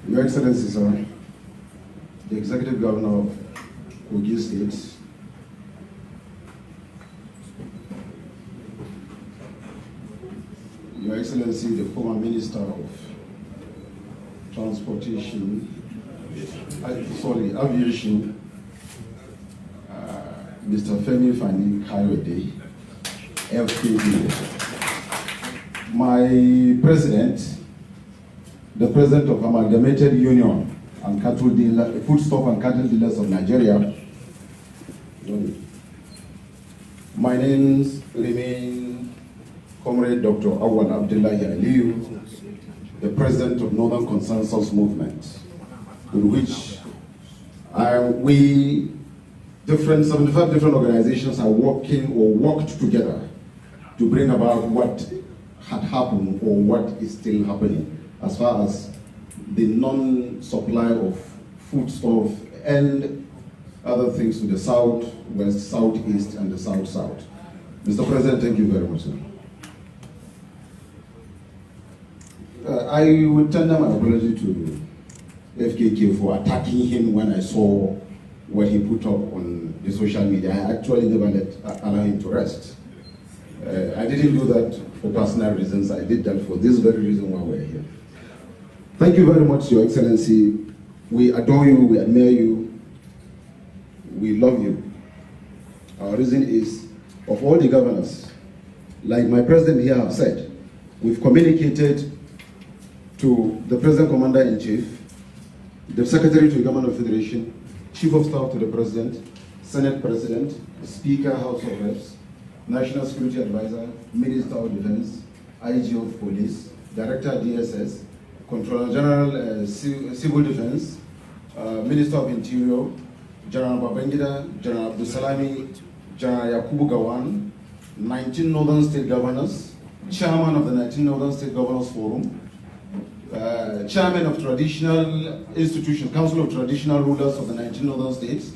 Your Excellency, sir, the Executive Governor of Kogi State, Your Excellency, the former Minister of Transportation, Aviation, Mr. Fani Kayode, FKD, my President, the President of Amalgamated Union and Cattle Dealer, Foodstuff and Cattle Dealers of Nigeria. My names remain Comrade Dr. Awal Abdullahi Aliyu, the President of Northern Consensus Movement, with which we 75 different organizations are working or worked together to bring about what had happened or what is still happening as far as the non-supply of foodstuff and other things to the south, west, southeast, and the south-south. Mr. President, thank you very much, sir. I would tender my apology to FKK for attacking him when I saw what he put up on the social media. I actually never allow him to rest. I didn't do that for personal reasons. I did that for this very reason why we're here. Thank you very much, Your Excellency. We adore you, we admire you, we love you. Our reason is, of all the governors, like my president here have said, we've communicated to the President Commander-in-Chief, the Secretary to the Government of Federation, Chief of Staff to the President, Senate President, Speaker, House of Reps, National Security Advisor, Minister of Defense, IG of Police, Director DSS, Controller General Civil Defense, Minister of Interior, General Babangida, General Abdusalami, General Yakubu Gawan, 19 Northern State Governors, Chairman of the 19 Northern State Governors Forum, Chairman of Traditional Institutions, Council of Traditional Rulers of the 19 Northern States,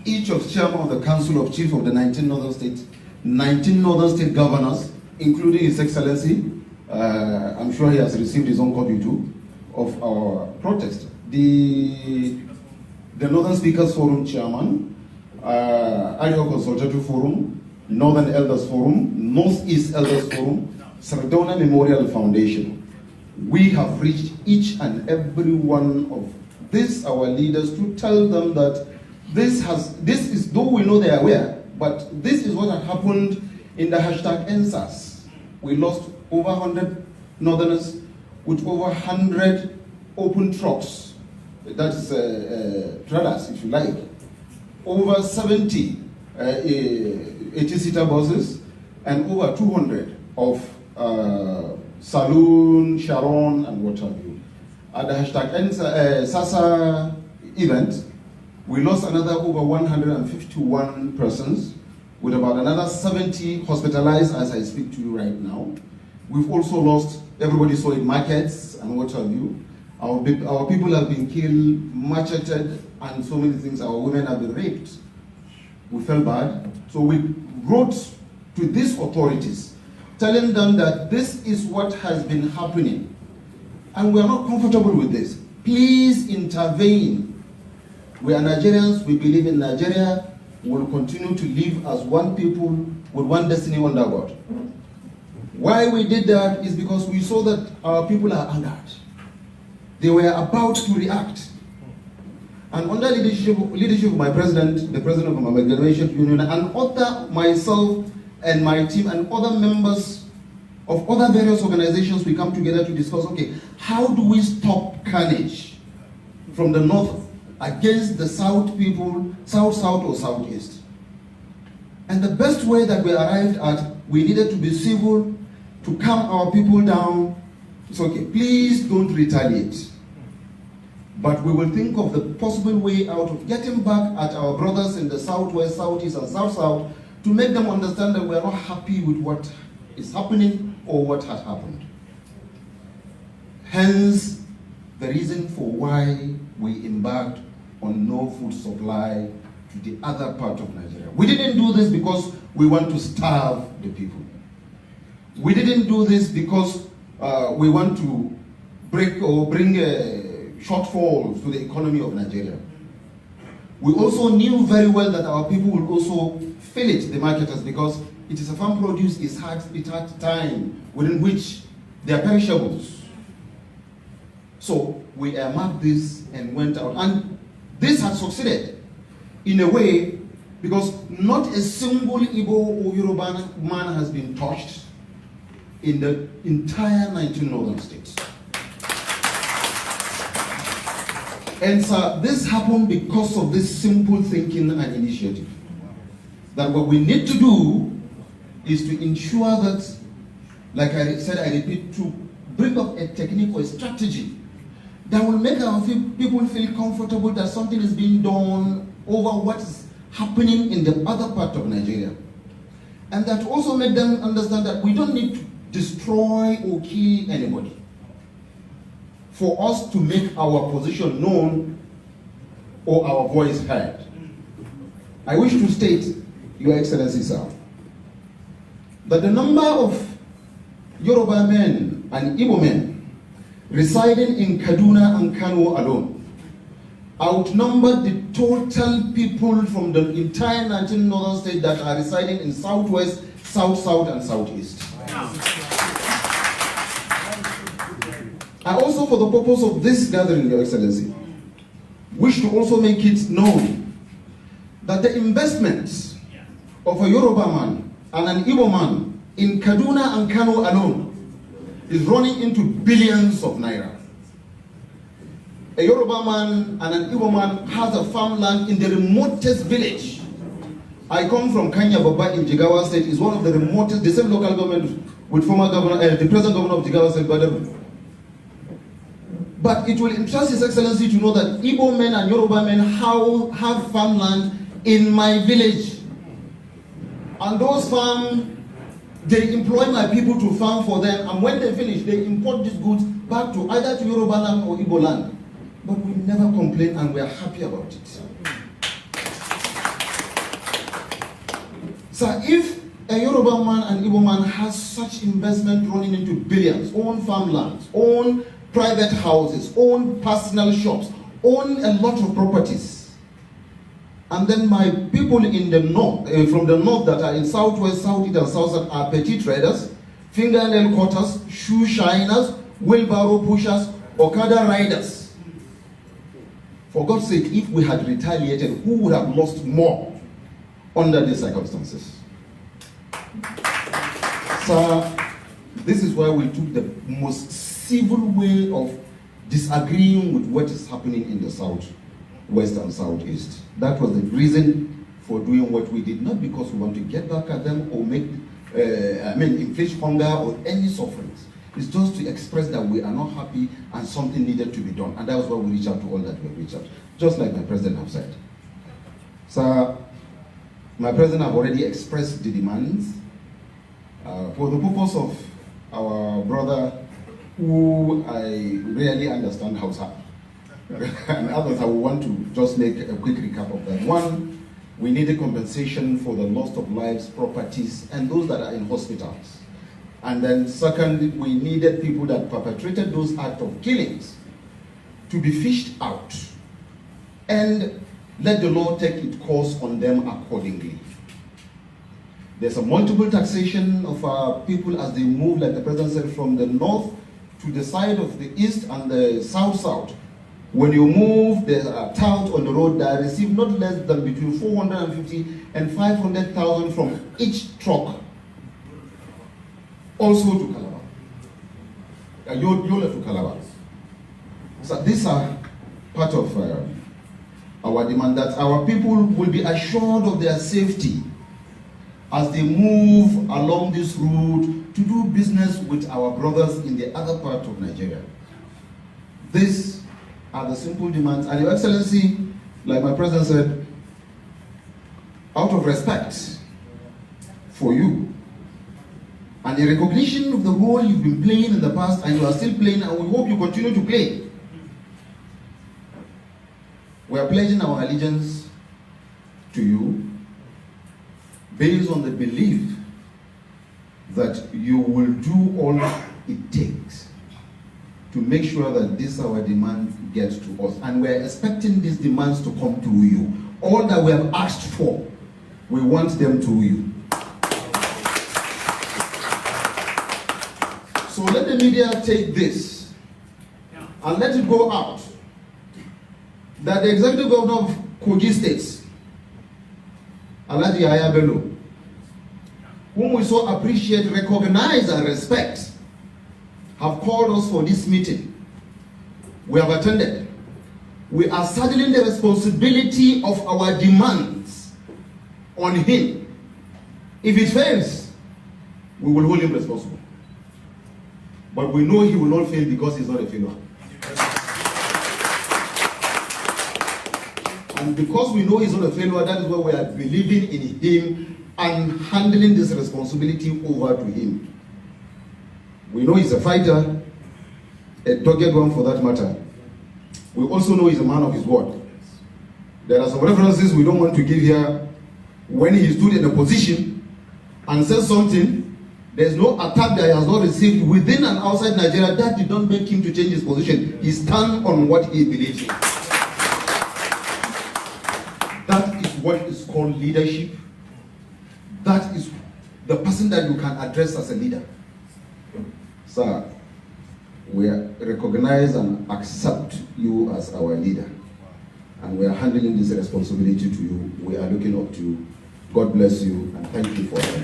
each of Chairman of the Council of Chief of the 19 Northern States, 19 Northern State Governors, including His Excellency. I'm sure he has received his own copy too, of our protest. The Northern Speakers Forum Chairman, Arewa Consultative Forum, Northern Elders Forum, Northeast Elders Forum, Sardauna Memorial Foundation. We have reached each and every one of these, our leaders, to tell them that this is, though we know they are aware, but this is what had happened in the hashtag NSAS. We lost over 100 Northerners with over 100 open trucks, that's trailers, if you like, over 70 80-seater buses, and over 200 of Saloon, Sharon, and what have you. At the hashtag Sasha event, we lost another over 151 persons, with about another 70 hospitalized as I speak to you right now. We've also lost, everybody saw it, markets and what have you. Our people have been killed, macheted, and so many things. Our women have been raped. We felt bad. So we wrote to these authorities, telling them that this is what has been happening. And we are not comfortable with this. Please intervene. We are Nigerians, we believe in Nigeria. We will continue to live as one people with one destiny under God. Why we did that is because we saw that our people are angered. They were about to react. And under leadership of my president, the president of my Amalgamated Union, and other, myself and my team and other members of other various organizations, we come together to discuss, okay, how do we stop carnage from the north against the south people, south or southeast? And the best way that we arrived at, we needed to be civil, to calm our people down. It's okay, please don't retaliate. But we will think of the possible way out of getting back at our brothers in the southwest, southeast, and south-south to make them understand that we are not happy with what is happening or what has happened. Hence, the reason for why we embarked on no food supply to the other part of Nigeria. We didn't do this because we want to starve the people. We didn't do this because we want to break or bring shortfalls to the economy of Nigeria. We also knew very well that our people will also feel it, the marketers, because it is a farm produce, it had time within which they are perishables. So we earmarked this and went out. And this has succeeded in a way because not a single Igbo or Yoruba man has been touched in the entire 19 northern states. And so this happened because of this simple thinking and initiative. That what we need to do is to ensure that, like I said, I repeat, to bring up a technique or a strategy that will make our people feel comfortable that something is being done over what is happening in the other part of Nigeria. And that also make them understand that we don't need to destroy or kill anybody for us to make our position known or our voice heard. I wish to state, Your Excellency, sir, that the number of Yoruba men and Igbo men residing in Kaduna and Kano alone outnumber the total people from the entire 19 northern states that are residing in southwest, south, and southeast. I also, for the purpose of this gathering, Your Excellency, wish to also make it known that the investments of a Yoruba man and an Igbo man in Kaduna and Kano alone is running into billions of naira. A Yoruba man and an Igbo man has a farmland in the remotest village. I come from Kanya Baba in Jigawa State, is one of the remotest, the same local government with former governor, the present governor of Jigawa State, Badaru. But it will interest His Excellency to know that Igbo men and Yoruba men have farmland in my village. And those farms, they employ my people to farm for them, and when they finish, they import these goods back to either to Yoruba land or Igbo land. But we never complain, and we are happy about it. So if a Yoruba man and Igbo man has such investment running into billions, own farmlands, own private houses, own personal shops, own a lot of properties, and then my people in the north, from the north that are in southwest, southeast, and south are petty traders, fingernail cutters, shoe shiners, wheelbarrow pushers, Okada riders. For God's sake, if we had retaliated, who would have lost more under these circumstances? So, this is why we took the most civil way of disagreeing with what is happening in the south, west, and southeast. That was the reason for doing what we did, not because we want to get back at them or make, inflict hunger or any sufferings. It's just to express that we are not happy and something needed to be done. And that was why we reached out to all that we reached out, just like my president have said. So, my president have already expressed the demands for the purpose of our brother, who I really understand Hausa. And others, I want to just make a quick recap of that. One, we need a compensation for the loss of lives, properties, and those that are in hospitals. And then second, we needed people that perpetrated those acts of killings to be fished out and let the law take its course on them accordingly. There's a multiple taxation of our people as they move, like the president said, from the north to the side of the east and the south. When you move, there's a tout on the road that receive not less than between 450 and 500,000 from each truck. Also to Calabar. Yola to Calabar. So these are part of our demand, that our people will be assured of their safety as they move along this route to do business with our brothers in the other part of Nigeria. These are the simple demands. And Your Excellency, like my president said, out of respect for you, and in recognition of the role you've been playing in the past and you are still playing, and we hope you continue to play, we are pledging our allegiance to you based on the belief that you will do all it takes to make sure that this our demands get to us. And we're expecting these demands to come through you. All that we have asked for, we want them through you. So let the media take this and let it go out that the executive governor of Kogi State, Yahaya Bello, whom we so appreciate, recognize and respect, have called us for this meeting. We have attended. We are saddling the responsibility of our demands on him. If it fails, we will hold him responsible. But we know he will not fail because he's not a failure. And because we know he's not a failure, that is why we are believing in him and handing this responsibility over to him. We know he's a fighter, a dogged one for that matter. We also know he's a man of his word. There are some references we don't want to give here. When he stood in a position and said something, there's no attack that he has not received within and outside Nigeria. That did not make him to change his position. He stands on what he believes in. That is what is called leadership. That is the person that you can address as a leader. Sir, we recognize and accept you as our leader. And we are handling this responsibility to you. We are looking up to you. God bless you and thank you for it.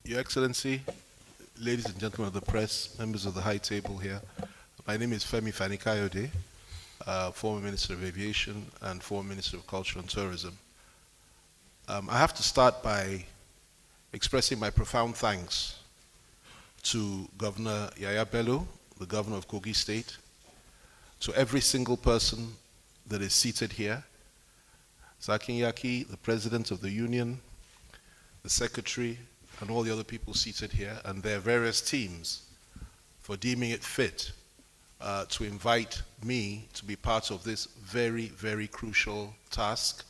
Your Excellency, ladies and gentlemen of the press, members of the high table here, my name is Fani Kayode, former Minister of Aviation and former Minister of Culture and Tourism. I have to start by expressing my profound thanks to Governor Yahaya Bello, the Governor of Kogi State, to every single person that is seated here, Zakin Yaki, the President of the Union, the Secretary, and all the other people seated here, and their various teams, for deeming it fit to invite me to be part of this very, very crucial task,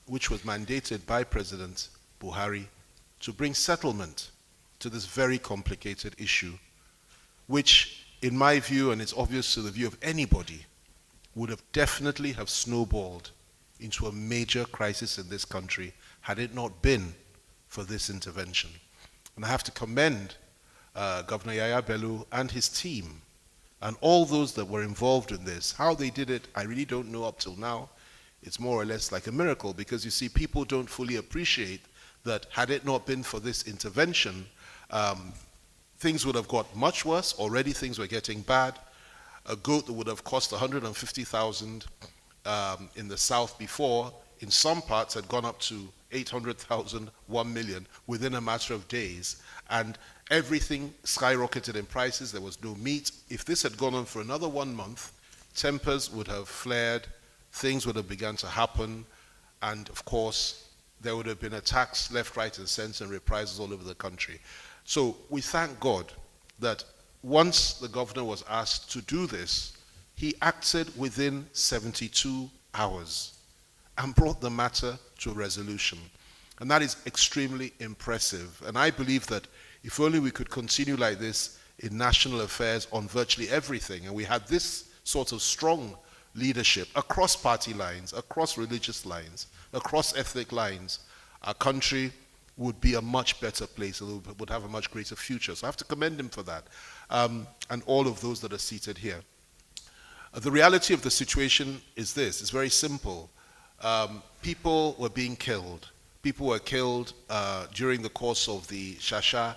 which was mandated by President Buhari to bring settlement to this very complicated issue, which, in my view, and it's obvious to the view of anybody, would have definitely have snowballed into a major crisis in this country had it not been for this intervention. And I have to commend Governor Yahaya Bello and his team and all those that were involved in this. How they did it, I really don't know up till now. It's more or less like a miracle, because you see, people don't fully appreciate that had it not been for this intervention, things would have got much worse. Already things were getting bad. A goat that would have cost 150,000 in the south before, in some parts had gone up to 800,000, 1 million within a matter of days, and everything skyrocketed in prices. There was no meat. If this had gone on for another 1 month, tempers would have flared, things would have begun to happen, and of course there would have been attacks left, right and center and reprisals all over the country. So we thank God that once the governor was asked to do this, he acted within 72 hours and brought the matter to a resolution. And that is extremely impressive. And I believe that if only we could continue like this in national affairs on virtually everything, and we had this sort of strong leadership across party lines, across religious lines, across ethnic lines, our country would be a much better place, and would have a much greater future. So I have to commend him for that, and all of those that are seated here. The reality of the situation is this. It's very simple. People were being killed. People were killed during the course of the Sasha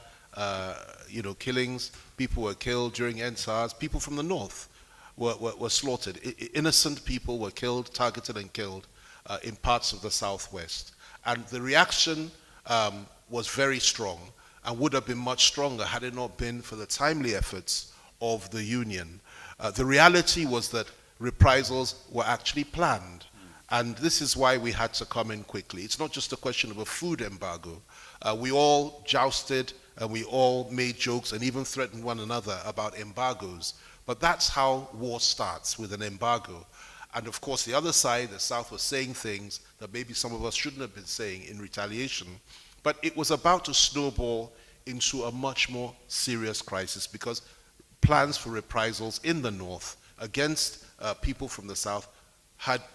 killings. People were killed during NSARS. People from the north were slaughtered. Innocent people were killed, targeted and killed in parts of the southwest. And the reaction was very strong and would have been much stronger had it not been for the timely efforts of the union. The reality was that reprisals were actually planned. And this is why we had to come in quickly. It's not just a question of a food embargo. We all jousted and we all made jokes and even threatened one another about embargoes. But that's how war starts, with an embargo. And of course, the other side, the South, was saying things that maybe some of us shouldn't have been saying in retaliation. But it was about to snowball into a much more serious crisis, because plans for reprisals in the north against people from the south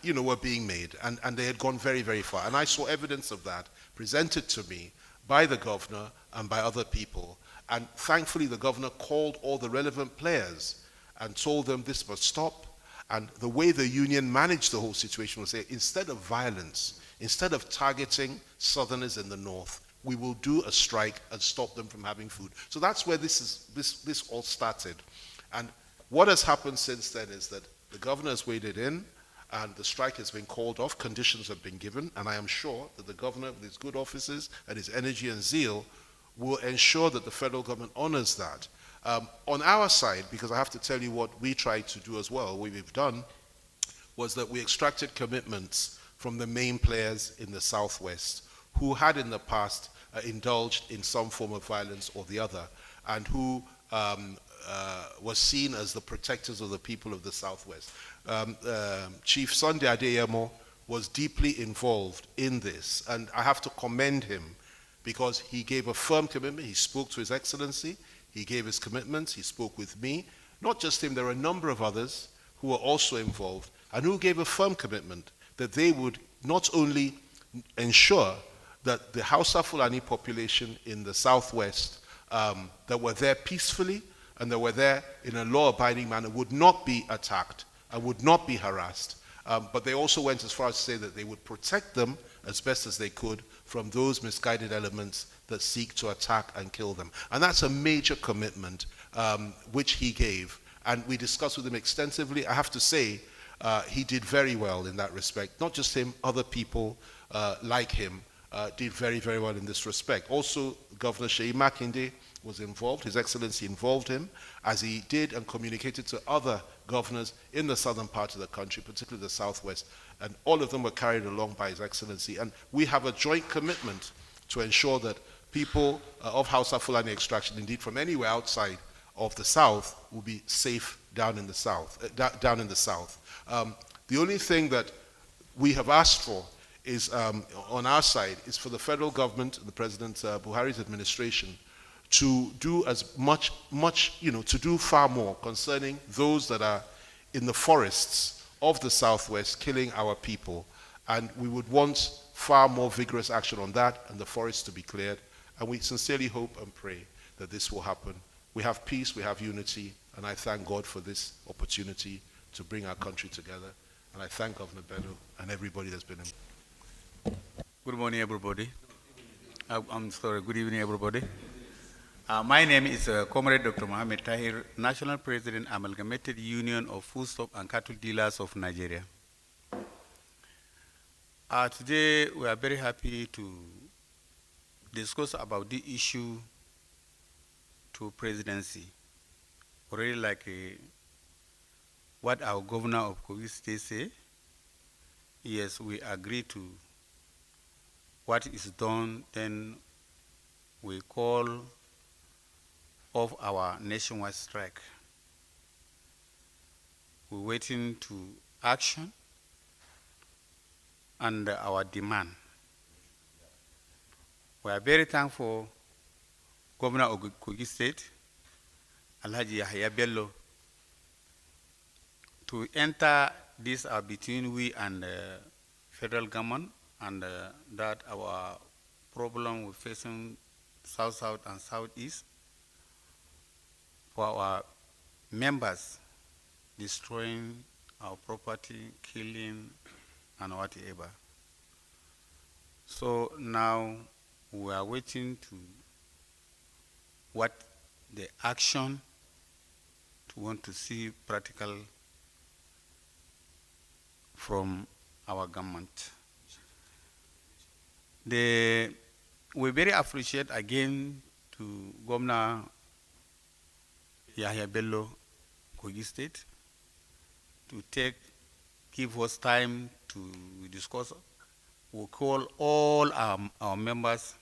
were being made, and they had gone very, very far. And I saw evidence of that presented to me by the governor and by other people. And thankfully, the governor called all the relevant players and told them this must stop. And the way the union managed the whole situation was say, instead of violence, instead of targeting southerners in the north, we will do a strike and stop them from having food. So that's where this all started. And what has happened since then is that the governor has waded in, and the strike has been called off, conditions have been given, and I am sure that the governor, with his good offices and his energy and zeal, will ensure that the federal government honors that. On our side, because I have to tell you what we tried to do as well, what we've done, was that we extracted commitments from the main players in the Southwest who had in the past indulged in some form of violence or the other, and who was seen as the protectors of the people of the Southwest. Chief Sunday Adeyemo was deeply involved in this, and I have to commend him because he gave a firm commitment. He spoke to His Excellency, he gave his commitments, he spoke with me. Not just him, there were a number of others who were also involved and who gave a firm commitment that they would not only ensure that the Hausa Fulani population in the Southwest that were there peacefully and that were there in a law-abiding manner would not be attacked and would not be harassed, but they also went as far as to say that they would protect them as best as they could from those misguided elements that seek to attack and kill them. And that's a major commitment which he gave, and we discussed with him extensively. I have to say, he did very well in that respect. Not just him, other people like him did very, very well in this respect. Also, Governor Seyi Makinde was involved. His Excellency involved him, as he did and communicated to other governors in the southern part of the country, particularly the Southwest, and all of them were carried along by His Excellency. And we have a joint commitment to ensure that people of Hausa Fulani extraction, indeed from anywhere outside of the South, will be safe down in the South. The only thing that we have asked for is, on our side, is for the federal government, the President Buhari's administration, to do as much, to do far more concerning those that are in the forests of the Southwest killing our people. And we would want far more vigorous action on that and the forests to be cleared. And we sincerely hope and pray that this will happen. We have peace, we have unity, and I thank God for this opportunity to bring our country together. And I thank Governor Bello and everybody that's been involved. Good morning, everybody. I'm sorry, good evening, everybody. My name is Comrade Dr. Mohammed Tahir, National President, Amalgamated Union of Foodstuff and Cattle Dealers of Nigeria. Today, we are very happy to discuss about the issue to Presidency. Already like what our Governor of Kogi State say, yes, we agree to what is done, then we call off our nationwide strike. We're waiting to action and our demand. We are very thankful Governor of Kogi State, Alhaji Yahaya Bello, to enter this between we and federal government, and that our problem we're facing South-South and Southeast, for our members destroying our property, killing, and whatever. So now we are waiting to what the action to want to see practical from our government. We very appreciate again to Governor Yahaya Bello, Kogi State, to give us time to discuss. We'll call all our members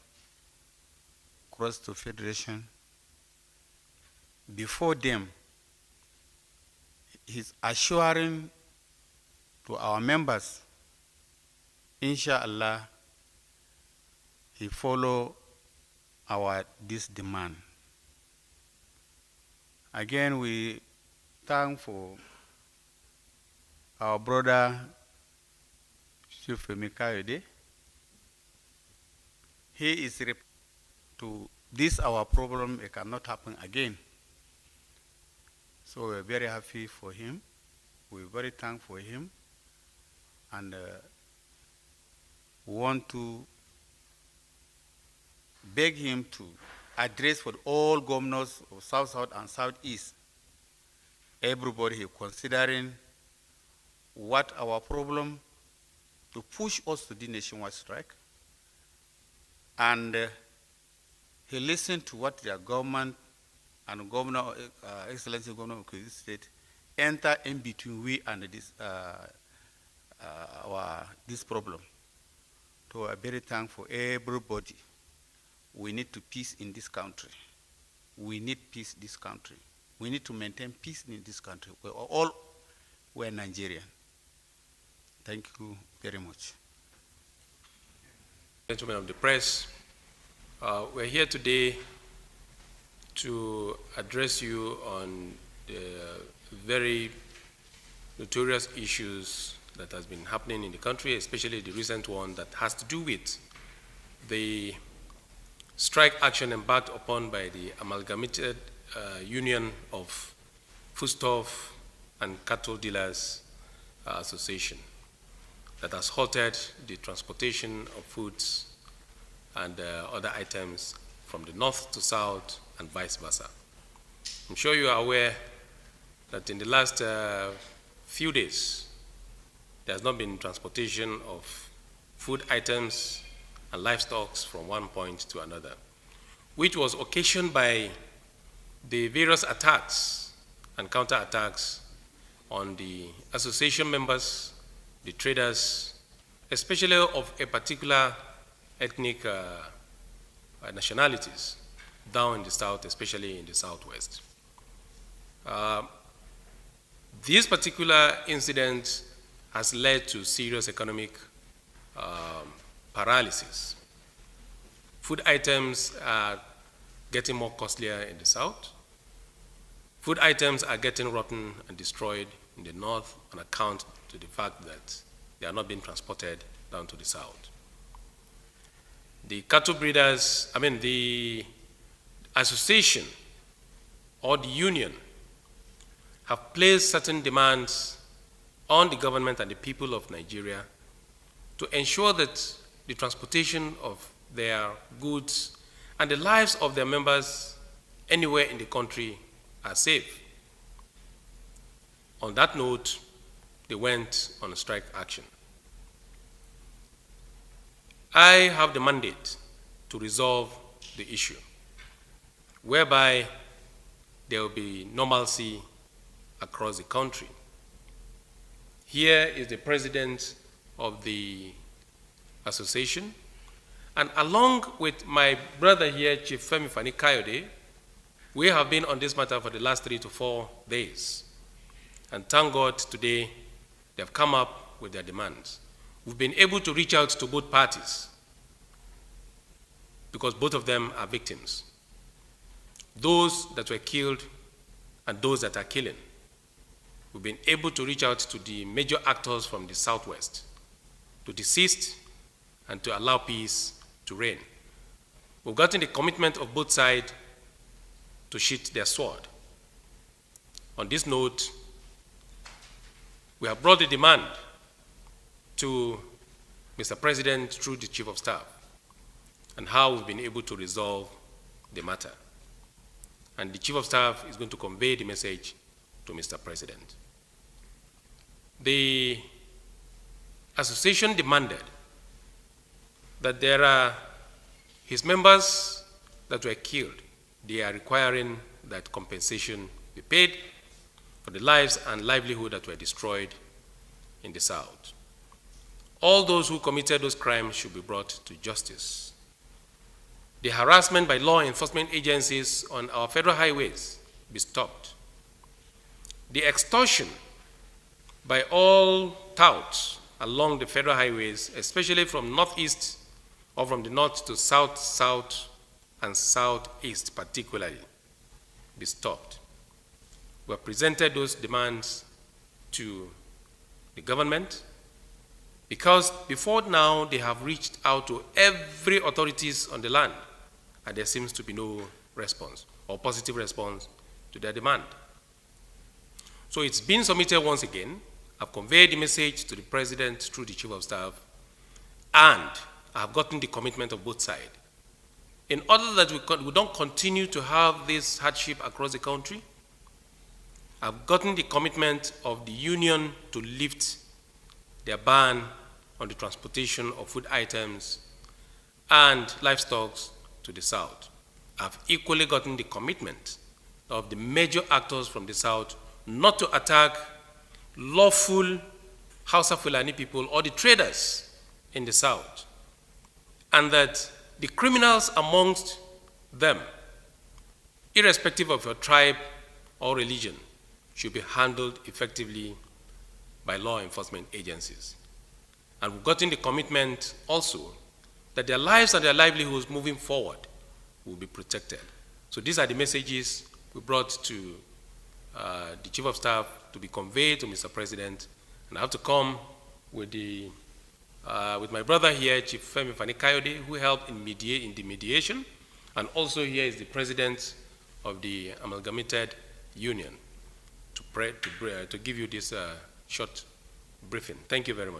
across the Federation. Before them, he's assuring to our members, inshallah, he follow this demand. Again, we thank for our brother Chief Fani Kayode. He is to this our problem. It cannot happen again. So we're very happy for him. We're very thankful for him, and we want to beg him to address for all governors of South, South, and Southeast. Everybody is considering what our problem to push us to the nationwide strike. And he listened to what their government and Governor, Excellency Governor of Kogi State, enter in between we and this problem. So I'm very thankful for everybody. We need to peace in this country. We need peace in this country. We need to maintain peace in this country. We're Nigerian. Thank you very much. Gentlemen of the press, we're here today to address you on the very notorious issues that has been happening in the country, especially the recent one that has to do with the strike action embarked upon by the Amalgamated Union of Foodstuff and Cattle Dealers Association that has halted the transportation of foods and other items from the north to south and vice versa. I'm sure you are aware that in the last few days, there has not been transportation of food items and livestock from one point to another, which was occasioned by the various attacks and counterattacks on the association members, the traders, especially of a particular ethnic nationalities down in the south, especially in the southwest. This particular incident has led to serious economic paralysis. Food items are getting more costlier in the south. Food items are getting rotten and destroyed in the north on account to the fact that they are not being transported down to the south. The cattle breeders, the association or the union have placed certain demands on the government and the people of Nigeria to ensure that the transportation of their goods and the lives of their members anywhere in the country are safe. On that note, they went on a strike action. I have the mandate to resolve the issue, whereby there will be normalcy across the country. Here is the president of the association, and along with my brother here, Chief Fani Kayode, we have been on this matter for the last 3 to 4 days. And thank God today they have come up with their demands. We've been able to reach out to both parties because both of them are victims. Those that were killed and those that are killing. We've been able to reach out to the major actors from the southwest to desist and to allow peace to reign. We've gotten the commitment of both sides to sheath their sword. On this note, we have brought the demand to Mr. President through the Chief of Staff and how we've been able to resolve the matter. And the Chief of Staff is going to convey the message to Mr. President. The association demanded that there are his members that were killed. They are requiring that compensation be paid for the lives and livelihood that were destroyed in the south. All those who committed those crimes should be brought to justice. The harassment by law enforcement agencies on our federal highways be stopped. The extortion by all touts along the federal highways, especially from northeast or from the north to south, south, and Southeast particularly be stopped. We have presented those demands to the government because before now they have reached out to every authorities on the land and there seems to be no response or positive response to their demand. So it's been submitted once again. I've conveyed the message to the President through the Chief of Staff, and I've gotten the commitment of both sides. In order that we don't continue to have this hardship across the country, I've gotten the commitment of the union to lift their ban on the transportation of food items and livestock to the South. I've equally gotten the commitment of the major actors from the South not to attack lawful Hausa Fulani people or the traders in the South, and that the criminals amongst them, irrespective of your tribe or religion, should be handled effectively by law enforcement agencies. And we've gotten the commitment also that their lives and their livelihoods moving forward will be protected. So these are the messages we brought to the Chief of Staff to be conveyed to Mr. President. And I have to come with my brother here, Chief Fani Kayode, who helped in the mediation, and also here is the President of the Amalgamated Union to give you this short briefing. Thank you very much.